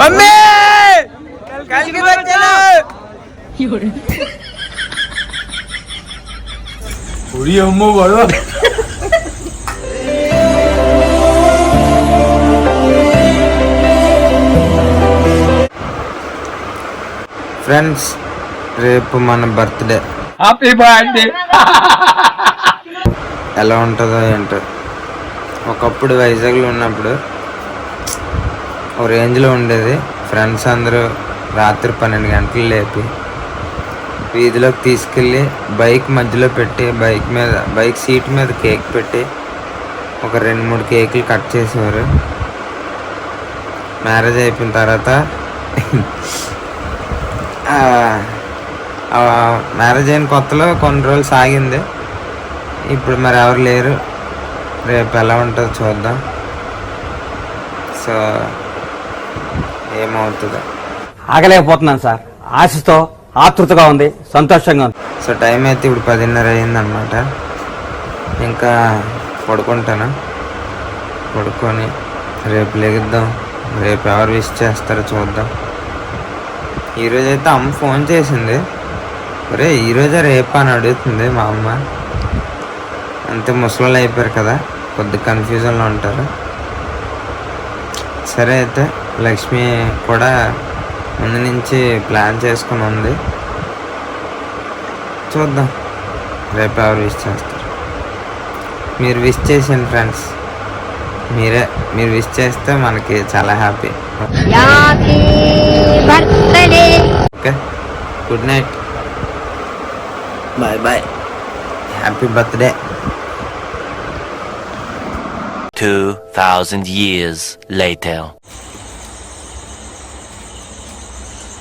Mummy కలికి వచ్చాను ఉడి అమ్మ గొడవ. ఫ్రెండ్స్ రేపు మన బర్త్డే. Happy birthday. ఎలా ఉంటుందో ఏంటో. ఒకప్పుడు వైజాగ్లో ఉన్నప్పుడు ఒక రేంజ్లో ఉండేది. ఫ్రెండ్స్ అందరూ రాత్రి 12 గంటలు లేపి వీధిలోకి తీసుకెళ్ళి బైక్ మధ్యలో పెట్టి బైక్ సీట్ మీద కేక్ పెట్టి ఒక 2-3 కేకులు కట్ చేసేవారు. మ్యారేజ్ అయిపోయిన తర్వాత మ్యారేజ్ అయిన కొత్తలో కొన్ని రోజులు సాగింది. ఇప్పుడు మరి ఎవరు లేరు. రేపు ఎలా ఉంటుందో చూద్దాం. సో ఏమవుతుందో ఆగలేకపోతున్నాను సార్. ఆశతో ఆతృతగా ఉంది, సంతోషంగా ఉంది. సో టైం అయితే ఇప్పుడు 10:30 అయిందనమాట. ఇంకా పడుకుంటాను. పడుకొని రేపు లెగుద్దాం. రేపు ఎవరు విష్ చేస్తారో చూద్దాం. ఈరోజైతే అమ్మ ఫోన్ చేసింది. ఒరే ఈరోజే రేపు అని అడుగుతుంది మా అమ్మ. అంతే ముసలోళ్ళు అయిపోయారు కదా, కొద్ది కన్ఫ్యూజన్లో ఉంటారు. సరే అయితే లక్ష్మి కూడా ముందు నుంచి ప్లాన్ చేసుకుని ఉంది. చూద్దాం రేపు ఎవరు విష్ చేస్తారు. మీరు విష్ చేసాను ఫ్రెండ్స్. మీరు విష్ చేస్తే మనకి చాలా happy. Okay, good night, bye bye, happy birthday. 2000 years later.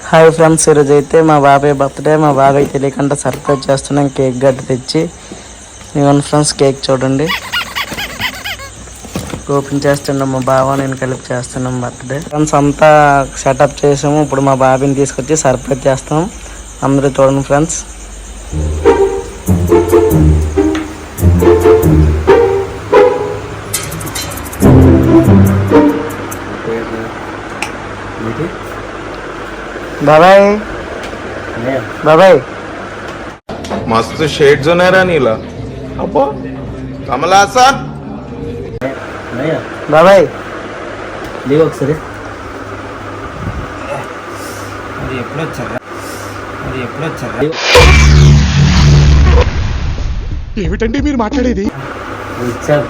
Hi friends, ఈరోజు అయితే మా బాబాయ్ బర్త్డే. మా బాబాయ్ తెలియకుండా సర్ప్రైజ్ చేస్తున్నాం. కేక్ గడ్డ తెచ్చి ఇవన్నీ ఫ్రెండ్స్, కేక్ చూడండి. ఓపెన్ చేస్తున్నాం. మా బావ నేను కలిపి చేస్తున్నాం బర్త్డే. ఫ్రెండ్స్ అంతా సెటప్ చేసాము. ఇప్పుడు మా బాబాయ్ని తీసుకొచ్చి సర్ప్రైజ్ చేస్తాం. అందరూ చూడండి ఫ్రెండ్స్. బాబాయ్ బాబాయ్ मस्त शेड्स होणार नीला अप्पा कमला असा బాబాయ్ లేవు ఒకసారి. అది ఎప్పుడు వచ్చారా? ఏమిటండి మీరు మాట్లాడేది? వచ్చారు.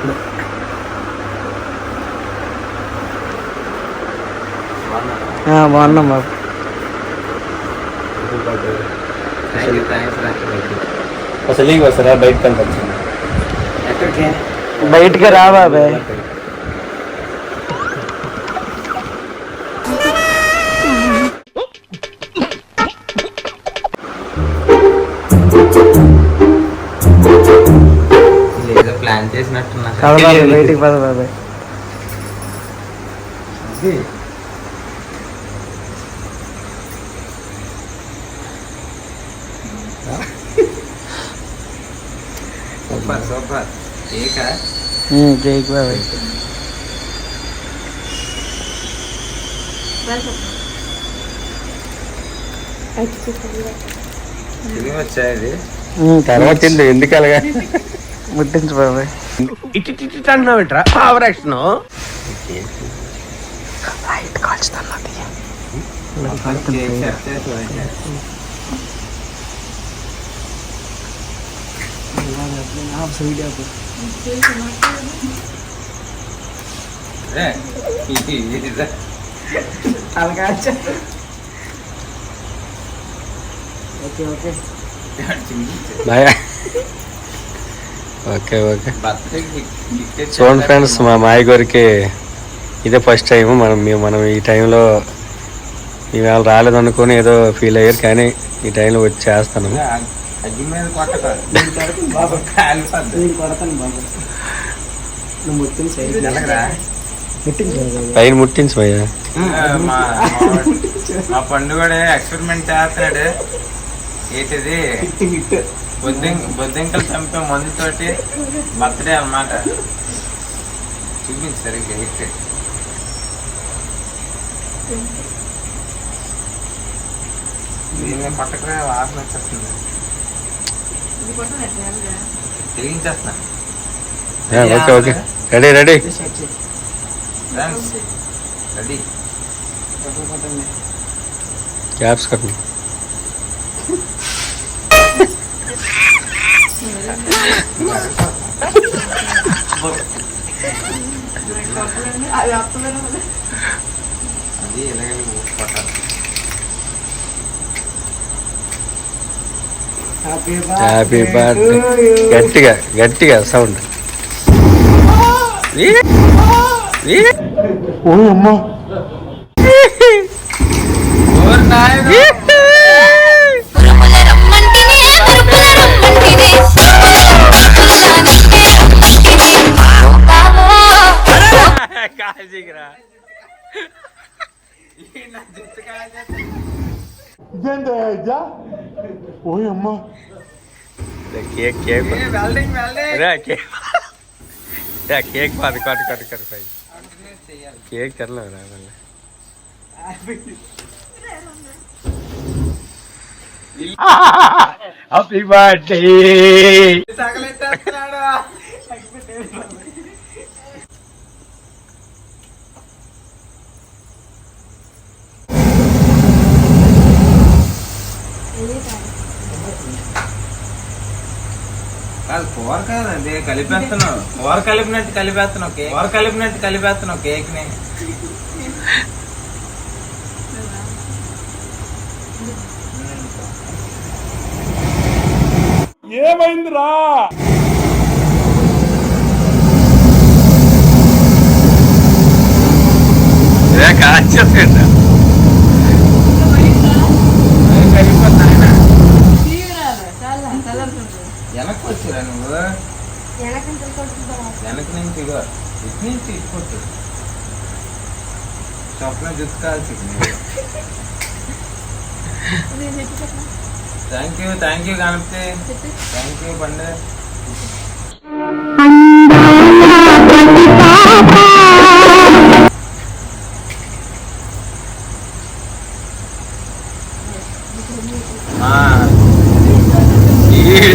బాగున్నాం బాబు. అసలు వస్తారా బయటకు కనిపించింది? బయటికి రా బాబాయ్. ప్లాన్ చేసినట్టున్నా. బయటికి పద బాబాయ్. సూపర్ కేక్ బాబాయ్. ఇది వచ్చాయి. తర్వాత ఎందుకు అలాగా ముట్టించు బాబాయ్. ఇటు అంటున్నావు ఏంట్రా? ఆవరేషన్ లైట్ కాల్చుతున్నది. Okay okay. చూడండి ఫ్రెండ్స్, మా మాయ గారికి ఇదే ఫస్ట్ టైం. మనం ఈ టైంలో ఇవాళ రాలేదనుకొని ఏదో ఫీల్ అయ్యారు, కానీ ఈ టైంలో వచ్చి చేస్తాను. పైన ముట్టించు భయ్యా. మా పండుగ ఎక్స్పెరిమెంట్ చేస్తున్నాడు. ఏంటిది బొద్దింకలు చంపే మందుతోటి బర్త్డే అన్నమాట. చూపించు సరిగ్గా హిట్. దీన్ని పట్టకరా వాసన వచ్చేస్తుంది. తెలియించేస్తున్నా. Okay okay ready ready friends ready. Caps కట్టు. అది ఎలాగైనా పట్టాలి. Happy birthday. గట్టిగా గట్టిగా సౌండ్. కేక్ కేక్ కేక్ పాది కట్టు కట్టు కట్టు పై కేక్ తినలేవు రా మళ్ళీ. Happy birthday. కాదు కూర కాదండి, కలిపేస్తున్నావు. కూర కలిపినట్టు కలిపేస్తున్నావు కేక్ ని. ఏమైందిరా? కాల్చేసేట వెనక్కి వచ్చిరా నువ్వు? వెనక నుంచి ఇగో ఇటు నుంచి ఇట్టుకోవచ్చు. స్వప్న చూసుకోవాల్సింది. Thank you Ganapathi. Thank you Pandu.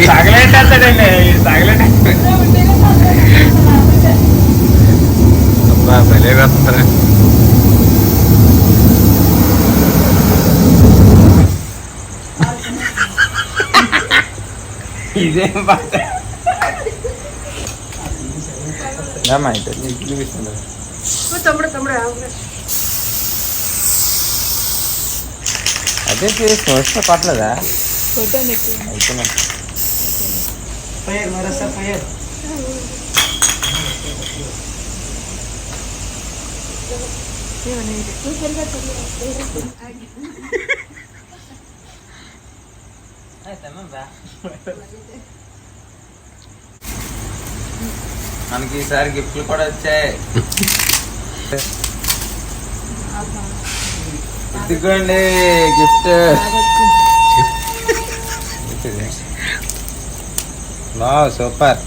తగలేటండి అబ్బా భలే వస్తారా. ఇదేం పాట అయితే చూపిస్తుంది. అదే చూస్తే పట్టలేదా? మనకి ఈసారి గిఫ్ట్లు కూడా వచ్చాయి. ఇదిగోండి గిఫ్ట్. సూపర్.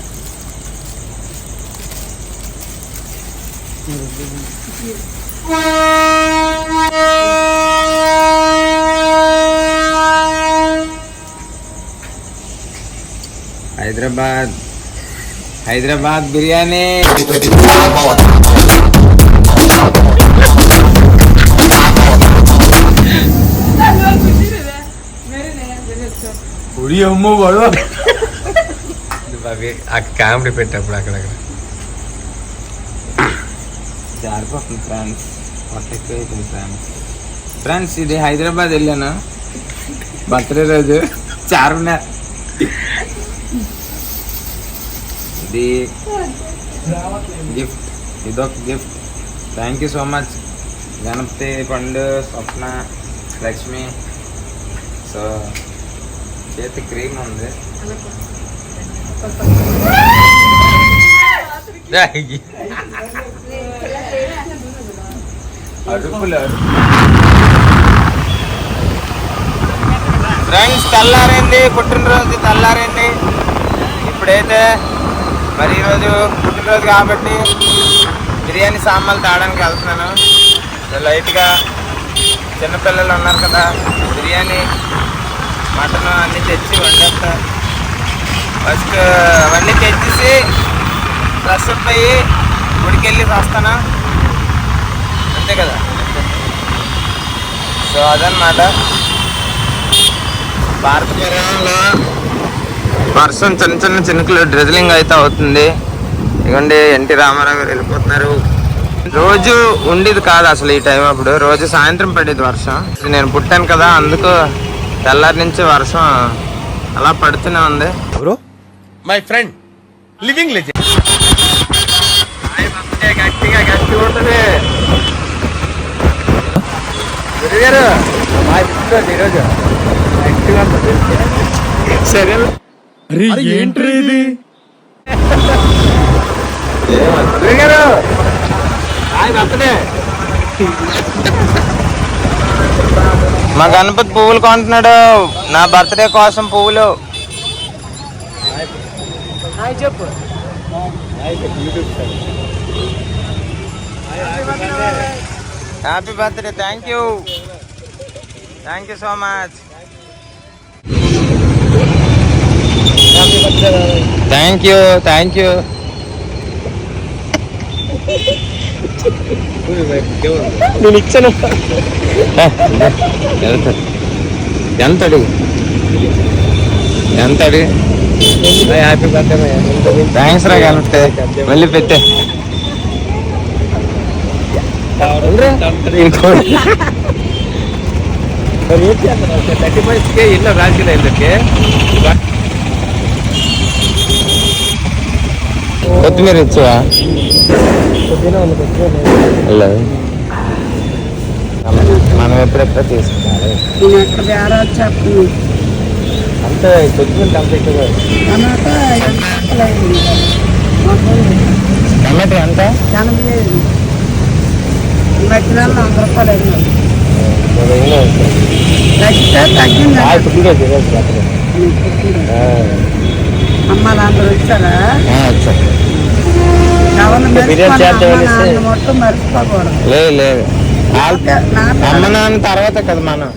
హైదరాబాద్ బిర్యానీ. ఉడి అమ్మ వాడు కామెడీ పెట్టేప్పుడు అక్కడక్కడ జారిపోతుంది ఫ్రెండ్స్. ఫ్రెండ్స్ ఇది హైదరాబాద్ వెళ్ళాను బర్త్డే రోజు. చార్మినార్. ఇది గిఫ్ట్. ఇదొక gift. Thank you so much Ganapathi, Pandu, Swapna, Lakshmi. So చేతి క్రీమ్ ఉంది. అడుపులు ఫ్రెండ్స్ తెల్లారైంది. పుట్టినరోజు తెల్లారైంది. ఇప్పుడైతే మరి ఈరోజు పుట్టినరోజు కాబట్టి బిర్యానీ సామాన్లు తాగడానికి వెళ్తున్నాను. లైట్గా చిన్నపిల్లలు ఉన్నారు కదా, బిర్యానీ మటన్ అన్నీ తెచ్చి వండేస్తా. ఫస్ట్ అవన్నీ తెచ్చేసి ఫ్రెష్ అప్ అయ్యి గుడికి వెళ్ళి వస్తానా, అంతే కదా. సో అదనమాట. భారతపురంలో వర్షం చిన్న చిన్న చినుకులు డ్రిజిలింగ్ అయితే అవుతుంది. ఇదిగోండి ఎన్టీ రామారావు గారు వెళ్ళిపోతున్నారు. రోజు ఉండేది కాదు అసలు ఈ టైం అప్పుడు, రోజు సాయంత్రం పడేది వర్షం. నేను పుట్టాను కదా, అందుకు తెల్లారి నుంచి వర్షం అలా పడుతూనే ఉంది. My friend living legend. గట్టిగా గట్టిగా ఉంటుంది. గురుగారు ఈరోజు గట్టిగా ఉంటుంది. సరే ఏంటి ఇది? గురుగారు బర్త్డే. మా గణపతి పువ్వులు కొంటున్నాడు నా బర్త్డే కోసం. పువ్వులు చెప్పు. Happy birthday. Thank you so much. Thank you. నేను ఇచ్చాను. ఎంత అడుగు హ్యాపీ బర్త్డే. థ్యాంక్స్ రా కలిపితే మళ్ళీ పెట్టే. ఇల్లు రాజకీయ ఇళ్ళకి కొత్తిమీర ఇచ్చావా? మనం ఎప్పుడెప్పుడు తీసుకుంటారు అంతే కొద్దిమంది అంత ఎక్కువ. టమాటో ఎంత? అమ్మాలందరూ వచ్చారా? మొత్తం మర్చిపోకూడదు. లేదు అమ్మ నాన్న తర్వాత కదా మనం.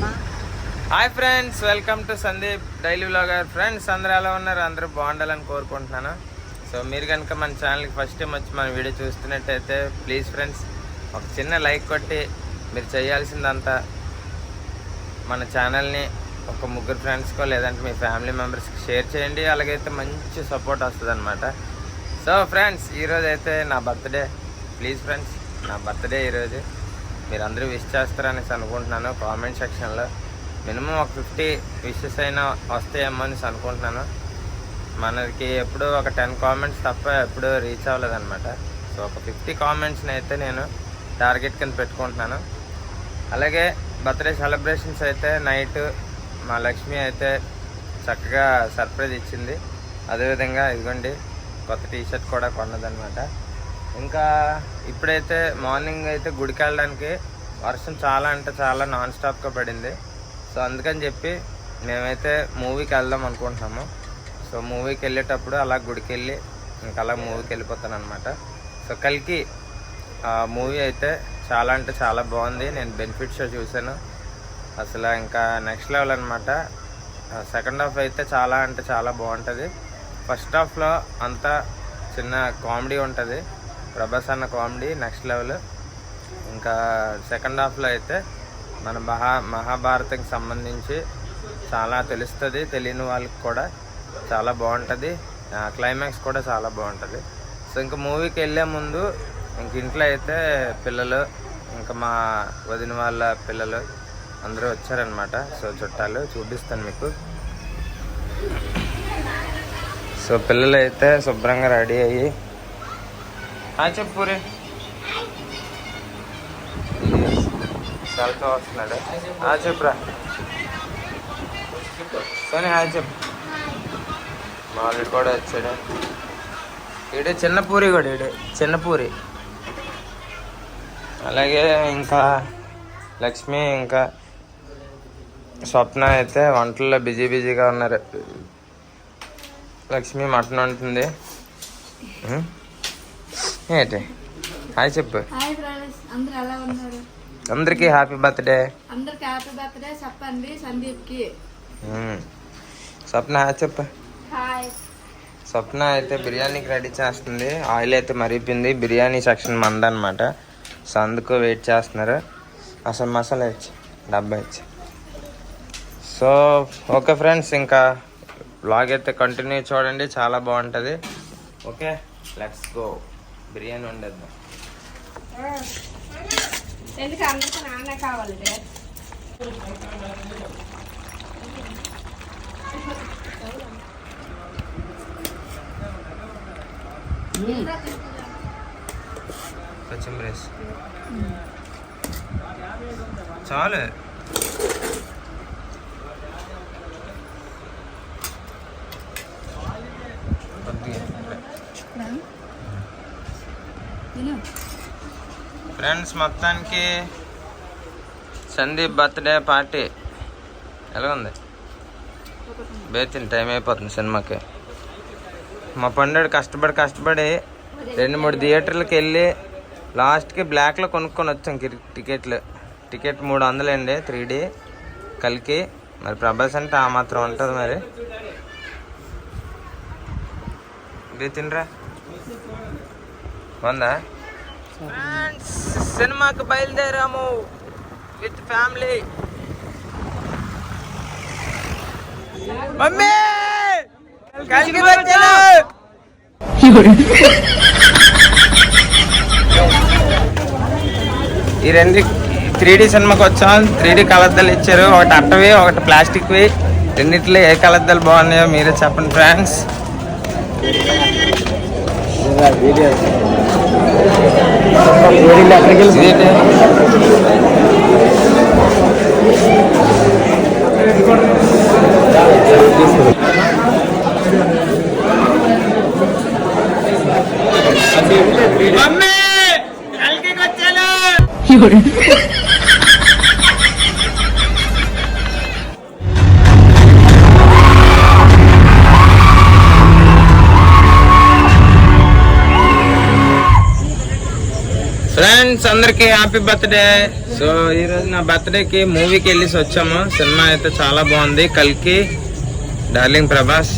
Hi friends, welcome to Sandeep daily vlogger. Friends అందరూ ఎలా ఉన్నారు? అందరూ బాగుండాలని కోరుకుంటున్నాను. సో మీరు కనుక మన ఛానల్కి ఫస్ట్ టైం వచ్చి మన వీడియో చూస్తున్నట్టయితే ప్లీజ్ ఫ్రెండ్స్ ఒక చిన్న లైక్ కొట్టి మీరు చేయాల్సిందంతా మన ఛానల్ని ఒక ముగ్గురు ఫ్రెండ్స్కో లేదంటే మీ ఫ్యామిలీ మెంబర్స్కి షేర్ చేయండి. అలాగైతే మంచి సపోర్ట్ వస్తుంది అనమాట. సో ఫ్రెండ్స్ ఈరోజు అయితే నా బర్త్డే. ప్లీజ్ ఫ్రెండ్స్ నా బర్త్డే ఈరోజు మీరు అందరూ విష్ చేస్తారనేసి అనుకుంటున్నాను. కామెంట్ సెక్షన్లో మినిమం ఒక 50 విషెస్ అయినా వస్తాయేమో అనేసి అనుకుంటున్నాను. మనకి ఎప్పుడూ ఒక 10 కామెంట్స్ తప్ప ఎప్పుడూ రీచ్ అవ్వలేదన్నమాట. సో ఒక 50 కామెంట్స్ని అయితే నేను టార్గెట్ కింద పెట్టుకుంటున్నాను. అలాగే బర్త్డే సెలబ్రేషన్స్ అయితే నైట్ మా లక్ష్మి అయితే చక్కగా సర్ప్రైజ్ ఇచ్చింది. అదేవిధంగా ఇదిగోండి కొత్త టీషర్ట్ కూడా కొన్నదనమాట. ఇంకా ఇప్పుడైతే మార్నింగ్ అయితే గుడికి వెళ్ళడానికి వర్షం చాలా అంటే చాలా నాన్ స్టాప్గా పడింది. సో అందుకని చెప్పి మేమైతే మూవీకి వెళ్దాం అనుకుంటున్నాము. సో మూవీకి వెళ్ళేటప్పుడు అలా గుడికి వెళ్ళి ఇంకా అలా మూవీకి వెళ్ళిపోతాను అనమాట. సో కల్కి మూవీ అయితే చాలా అంటే చాలా బాగుంది. నేను బెనిఫిట్ షో చూశాను, అసలు ఇంకా నెక్స్ట్ లెవెల్ అనమాట. సెకండ్ హాఫ్ అయితే చాలా అంటే చాలా బాగుంటుంది. ఫస్ట్ హాఫ్లో అంతా చిన్న కామెడీ ఉంటుంది, ప్రభాస్ అన్న కామెడీ నెక్స్ట్ లెవెల్. ఇంకా సెకండ్ హాఫ్లో అయితే మన మహాభారతంకి సంబంధించి చాలా తెలుస్తుంది, తెలియని వాళ్ళకి కూడా చాలా బాగుంటుంది. క్లైమాక్స్ కూడా చాలా బాగుంటుంది. సో ఇంకా మూవీకి వెళ్ళే ముందు ఇంక ఇంట్లో అయితే పిల్లలు ఇంకా మా వదిన వాళ్ళ పిల్లలు అందరూ వచ్చారనమాట. సో చుట్టాలు చూపిస్తాను మీకు. సో పిల్లలు అయితే శుభ్రంగా రెడీ అయ్యి చెప్పూరి చాలతో వస్తున్నాడు. చెప్పురా సోని హాయ్ చెప్పు. మామిడి కూడా వచ్చాడు. ఈడే చిన్న పూరి కూడా ఈడే చిన్న పూరి. అలాగే ఇంకా లక్ష్మి ఇంకా స్వప్న అయితే వంటల్లో బిజీగా ఉన్నారు. లక్ష్మి మటన్ వండుతుంది. ఏంటి హాయ్ చెప్పు. అందరికీ హ్యాపీ బర్త్డే. అందరికి హ్యాపీ బర్త్డే చెప్పండి సందీప్కి. స్వప్న చెప్ప. హాయ్. స్వప్న అయితే బిర్యానీకి రెడీ చేస్తుంది. ఆయిల్ అయితే మరిపింది. బిర్యానీ సెక్షన్ మందనమాట. సో అందుకు వెయిట్ చేస్తున్నారు. అసలు మసాలా ఇచ్చి డబ్బా ఇచ్చి. సో ఓకే ఫ్రెండ్స్, ఇంకా వ్లాగ్ అయితే కంటిన్యూ చూడండి, చాలా బాగుంటుంది. Okay let's go. బిర్యానీ వండేద్దాం. ఎందుకు అందరికి నాన్న కావాలి? కొత్తిమీర చాలు. ఫ్రెండ్స్ మొత్తానికి సందీప్ బర్త్డే పార్టీ ఎలా ఉంది? బేతిని టైం అయిపోతుంది సినిమాకి. మా పండుగ కష్టపడి 2-3 థియేటర్లకు వెళ్ళి లాస్ట్కి బ్లాక్లో కొనుక్కొని వచ్చాం టికెట్ 300 అండి 3D కలికి. మరి ప్రభాస్ అంటే ఆ మాత్రం ఉంటుంది. మరి బేతినరా బాగుందా? సినిమాకి బయలుదేరాము విత్ ఫ్యామిలీ. మమ్మీ కలికి వచ్చాను. ఈ 3D సినిమాకి వచ్చాం. 3D కలద్దాలు ఇచ్చారు. ఒకటి అట్టవి, ఒకటి ప్లాస్టిక్వి. రెండిట్లో ఏ కలద్దాలు బాగున్నాయో మీరే చెప్పండి ఫ్రెండ్స్. మమ్మీ కలికి వచ్చాను. ఫ్రెండ్స్ అందరికి హ్యాపీ బర్త్డే. సో ఈరోజు నా బర్త్డేకి మూవీకి వెళ్ళేసి వచ్చాము. సినిమా అయితే చాలా బాగుంది, కల్కి డార్లింగ్ ప్రభాస్.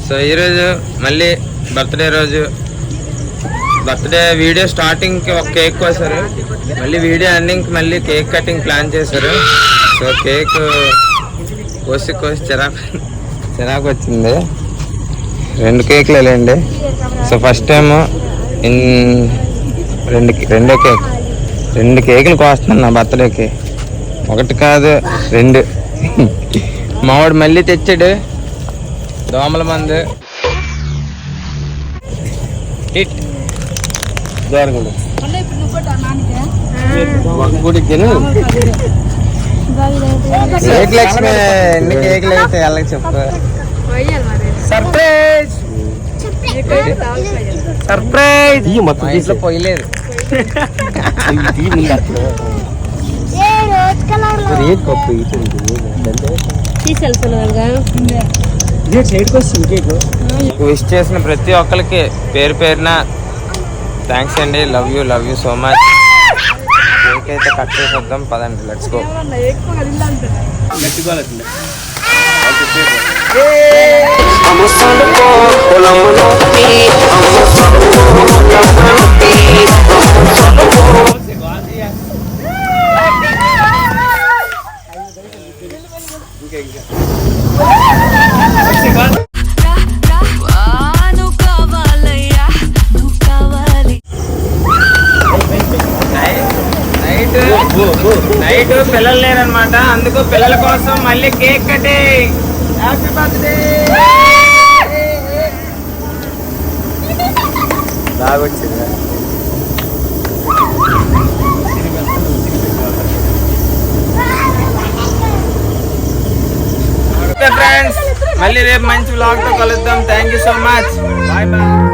సో ఈరోజు మళ్ళీ బర్త్డే రోజు బర్త్డే వీడియో స్టార్టింగ్కి ఒక కేక్ కోసారు. మళ్ళీ వీడియో ఎండింగ్కి మళ్ళీ కేక్ కటింగ్ ప్లాన్ చేశారు. సో కేక్ కోసి చిరాకు వచ్చింది. 2 కేకులు వెళ్ళండి. సో ఫస్ట్ టైము రెండో కేక్ 2 కేకులు కోస్తున్నాను నా బర్త్డేకి. 1 కాదు 2. మావాడు మళ్ళీ తెచ్చాడు దోమల మందు. లక్ష్మి ఎన్ని కేకులు అయితే వెళ్ళకి చెప్పు. Surprise surprise. ఇంట్లో పోయలేదు. విష్ చేసిన ప్రతి ఒక్కరికి పేరు పేరున థ్యాంక్స్ అండి. Love you so much. Cake అయితే కట్ చేసేద్దాం పదండి. Let's go. నైట్ పిల్లలు లేరనమాట, అందుకు పిల్లల కోసం మళ్ళీ కేక్ కటింగ్. Happy birthday. బాగొచ్చింది. ఫ్రెండ్స్ మళ్ళీ రేపు మంచి వ్లాగ్ తో కలుద్దాం. Thank you so much. Bye bye.